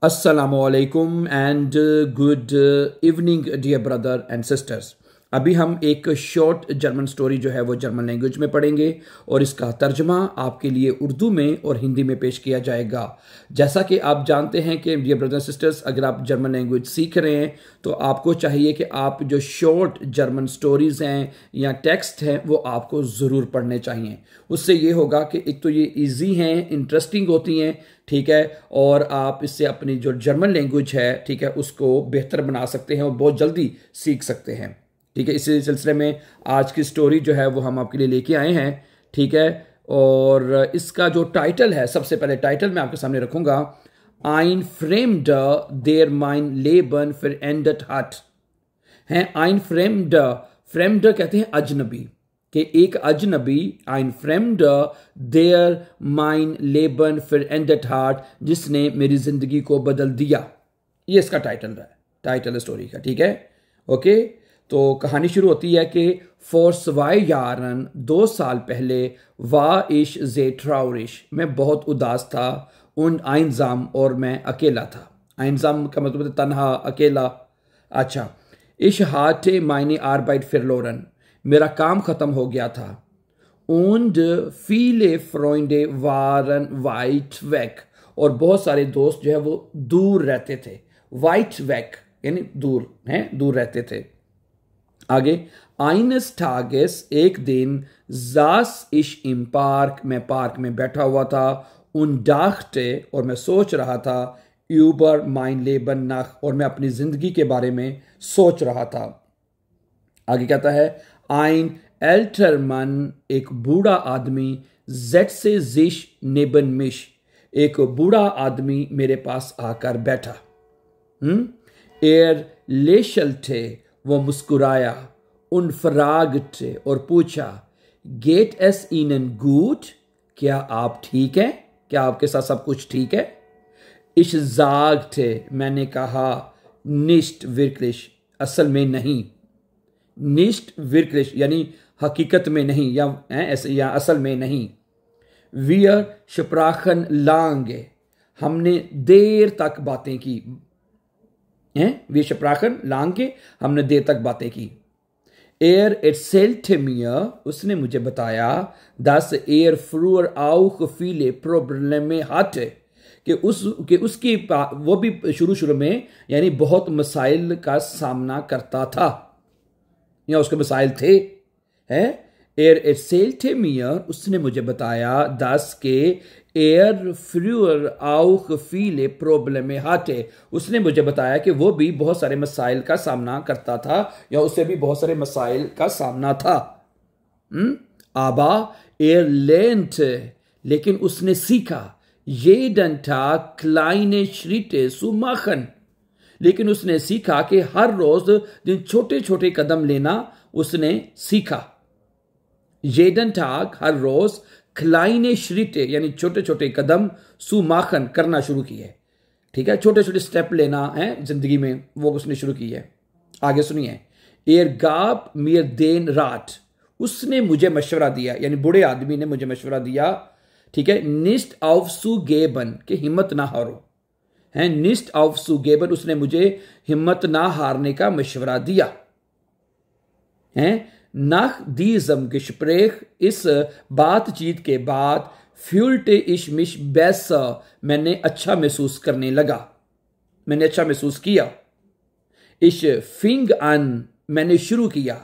Assalamualaikum and good evening dear brother and sisters। अभी हम एक शॉर्ट जर्मन स्टोरी जो है वो जर्मन लैंग्वेज में पढ़ेंगे और इसका तर्जमा आपके लिए उर्दू में और हिंदी में पेश किया जाएगा। जैसा कि आप जानते हैं कि डियर ब्रदर सिस्टर्स, अगर आप जर्मन लैंग्वेज सीख रहे हैं तो आपको चाहिए कि आप जो शॉर्ट जर्मन स्टोरीज़ हैं या टेक्स्ट हैं वो आपको ज़रूर पढ़ने चाहिए। उससे ये होगा कि एक तो ये ईजी हैं, इंटरेस्टिंग होती हैं, ठीक है, और आप इससे अपनी जो जर्मन लैंग्वेज है, ठीक है, उसको बेहतर बना सकते हैं और बहुत जल्दी सीख सकते हैं। ठीक है, इसी सिलसिले में आज की स्टोरी जो है वो हम आपके लिए लेके आए हैं। ठीक है, और इसका जो टाइटल है, सबसे पहले टाइटल मैं आपके सामने रखूंगा, आइन फ्रेम्ड देयर माइन लेबन फिर एंडट हट है। आइन फ्रेम्ड, फ्रेम्ड कहते हैं अजनबी, कि एक अजनबी, आइन फ्रेम्ड देयर माइन लेबन फिर एंडट हार्ट, जिसने मेरी जिंदगी को बदल दिया। ये इसका टाइटल है, टाइटल स्टोरी का। ठीक है, ओके। तो कहानी शुरू होती है कि फॉर स्वाई यारन, 2 साल पहले, वाह इश जे ट्राउरिश, मैं बहुत उदास था, उन आइंजाम, और मैं अकेला था। आइंजाम का मतलब है तन्हा, अकेला। अच्छा, इश हाटे मायने आर्बाइट फिरलोरन, मेरा काम खत्म हो गया था। Und viele Freunde waren weit weg, और बहुत सारे दोस्त जो है वो दूर रहते थे। Weit weg यानी दूर, हैं, दूर रहते थे। आगे, eines Tages, एक दिन, saß ich im Park, मैं पार्क में बैठा हुआ था, und dachte, और मैं सोच रहा था, über mein Leben nach, और मैं अपनी जिंदगी के बारे में सोच रहा था। आगे कहता है, ein älter Mann, एक बूढ़ा आदमी, setzte sich neben mich, एक बूढ़ा आदमी मेरे पास आकर बैठा। Er lächelte, वो मुस्कुराया, und fragte, और पूछा, geht es Ihnen gut, क्या आप ठीक हैं, क्या आपके साथ सब कुछ ठीक है। Ich sagte, मैंने कहा, nicht wirklich, असल में नहीं। nicht wirklich यानी हकीकत में नहीं, या ऐसे, या असल में नहीं। Wir sprachen lange, हमने देर तक बातें की हैं। Wir sprachen lange, हमने देर तक बातें की। Er erzählte mir, उसने मुझे बताया, dass er früher auch viele Probleme hatte, कि उसकी वो भी शुरू में यानी बहुत मसाइल का सामना करता था, या उसके मसाइल थे, हैं। Er erzählte mir, उसने मुझे बताया, dass के er früher auch viele Probleme hatte, उसने मुझे बताया कि वो भी बहुत सारे मसाइल का सामना करता था, या उससे भी बहुत सारे मसाइल का सामना था। Aber er lernte, लेकिन उसने सीखा, jeden Tag kleine Schritte zu machen, लेकिन उसने सीखा कि हर रोज जिन छोटे छोटे कदम लेना उसने सीखा। jeden Tag, हर रोज, kleine Schritte यानी छोटे छोटे कदम, zu machen करना शुरू किए। ठीक है, छोटे छोटे स्टेप लेना है जिंदगी में, वो उसने शुरू की है। आगे सुनिए, er gab mir den Rat, उसने मुझे मशवरा दिया, यानी बूढ़े आदमी ने मुझे मशवरा दिया। ठीक है, nicht aufzugeben, कि हिम्मत ना हारो है। nicht aufzugeben, उसने मुझे हिम्मत ना हारने का मशवरा दिया है। nach diesem Gespräch, इस बातचीत के बाद, fühlte ich mich besser, मैंने अच्छा महसूस करने लगा, मैंने अच्छा महसूस किया। ich fing an, मैंने शुरू किया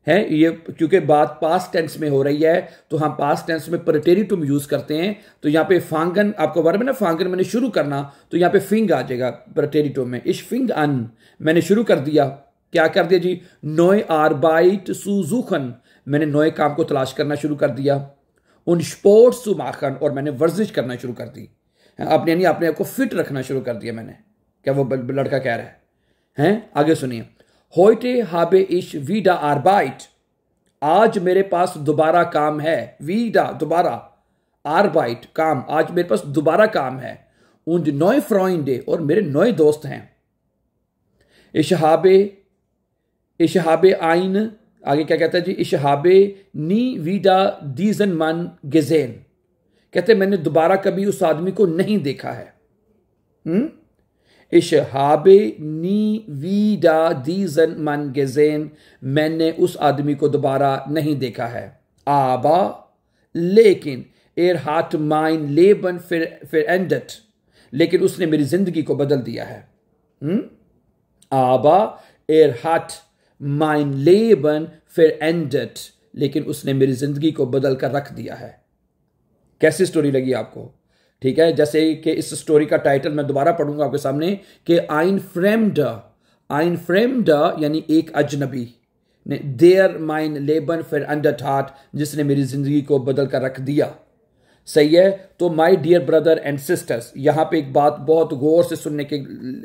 है। ये क्योंकि बात पास्ट टेंस में हो रही है तो हम पास्ट टेंस में प्रेटेरिटुम यूज करते हैं। तो यहाँ पे फांगन, आपको वर्ब है ना, फांगन मैंने शुरू करना, तो यहाँ पे फिंग आ जाएगा प्रेटेरिटुम में। ich fing an, मैंने शुरू कर दिया, क्या कर दिया जी, neue Arbeit zu suchen, मैंने नए काम को तलाश करना शुरू कर दिया। und Sport zu machen, और मैंने वर्जिश करना शुरू कर दी, अपने यानी अपने आप को फिट रखना शुरू कर दिया मैंने। क्या वो लड़का कह रहा है। आगे सुनिए, heute habe ich wieder Arbeit, आज मेरे पास दोबारा काम है। wieder, दोबारा, Arbeit, काम, आज मेरे पास दोबारा काम है। und neue Freunde, और मेरे नए दोस्त हैं। ich habe ein, आगे क्या कहता है जी, ich habe nie wieder diesen Mann gesehen, कहते मैंने दोबारा कभी उस आदमी को नहीं देखा है। Ich habe nie wieder diesen Mann gesehen. मैंने उस आदमी को दोबारा नहीं देखा है. Aber, लेकिन, hat mein Leben verändert. लेकिन उसने मेरी जिंदगी को बदल दिया है. Aber, hat mein Leben verändert. लेकिन उसने मेरी जिंदगी को बदल कर रख दिया है. कैसी स्टोरी लगी आपको? ठीक है, जैसे कि इस स्टोरी का टाइटल मैं दोबारा पढ़ूंगा आपके सामने कि आइन फ्रेम्ड यानी एक अजनबी ने देयर माइन लेबन फिर अंडर ठाट, जिसने मेरी जिंदगी को बदल कर रख दिया. सही है. तो my dear brother and sisters, यहां पे एक बात बहुत गौर से सुनने के,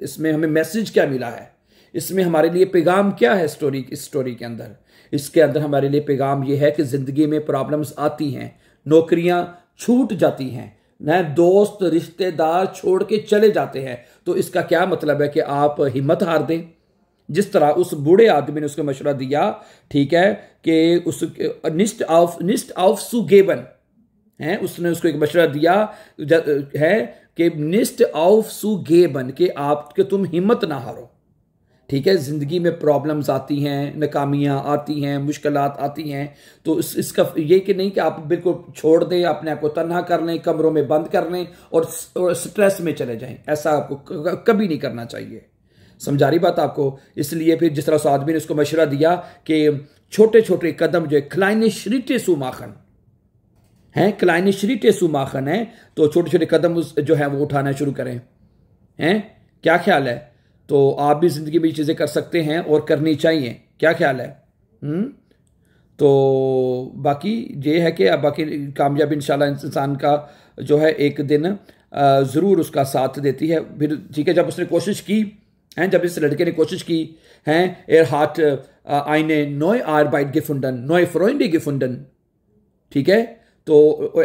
इसमें हमें मैसेज क्या मिला है, इसमें हमारे लिए पैगाम क्या है इस स्टोरी के अंदर. इसके अंदर हमारे लिए पैगाम यह है कि जिंदगी में प्रॉब्लम्स आती हैं, नौकरियां छूट जाती हैं, दोस्त रिश्तेदार छोड़ के चले जाते हैं. तो इसका क्या मतलब है कि आप हिम्मत हार दें. जिस तरह उस बूढ़े आदमी ने उसको मशवरा दिया, ठीक है, कि उस निस्ट ऑफ सुगेबन है, उसने उसको एक मशवरा दिया है कि निस्ट ऑफ सुगेबन कि तुम हिम्मत ना हारो. ठीक है, जिंदगी में प्रॉब्लम्स आती हैं, नाकामियां आती हैं, मुश्किलात आती हैं. तो इसका ये कि नहीं कि आप बिल्कुल छोड़ दें, अपने आप को तन्हा कर लें, कमरों में बंद कर लें और स्ट्रेस में चले जाएं. ऐसा आपको कभी नहीं करना चाहिए. समझा रही बात आपको. इसलिए फिर जिस तरह उस आदमी ने उसको मशवरा दिया कि छोटे छोटे कदम जो है क्लाइने श्रीटे सुमाखन है, क्लाइने श्रीटे सुमाखन है, तो छोटे छोटे कदम जो है वो उठाना शुरू करें. हैं, क्या ख्याल है? तो आप भी जिंदगी में चीजें कर सकते हैं और करनी चाहिए. क्या ख्याल है? तो बाकी ये है कि बाकी कामयाबी इंशाल्लाह इंसान का जो है एक दिन जरूर उसका साथ देती है. फिर ठीक है, जब उसने कोशिश की हैं, जब इस लड़के ने कोशिश की हैं, hat eine neue Arbeit gefunden, neue Freunde gefunden. ठीक है, तो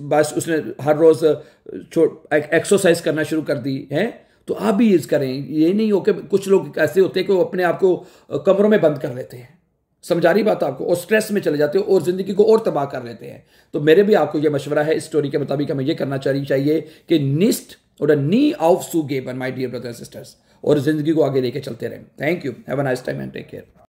बस उसने हर रोज एक्सरसाइज करना शुरू कर दी है. तो आप भी यूज करें. ये नहीं हो कि कुछ लोग ऐसे होते हैं कि वो अपने आप को कमरों में बंद कर लेते हैं. समझा रही बात आपको, और स्ट्रेस में चले जाते हो और जिंदगी को और तबाह कर लेते हैं. तो मेरे भी आपको ये मशवरा है इस स्टोरी के मुताबिक हमें ये करना चाहिए कि निस्ट और नी ऑफ सुगेबन my dear brothers and sisters, और जिंदगी को आगे लेके चलते रहें. Thank you. Have a nice time and take care.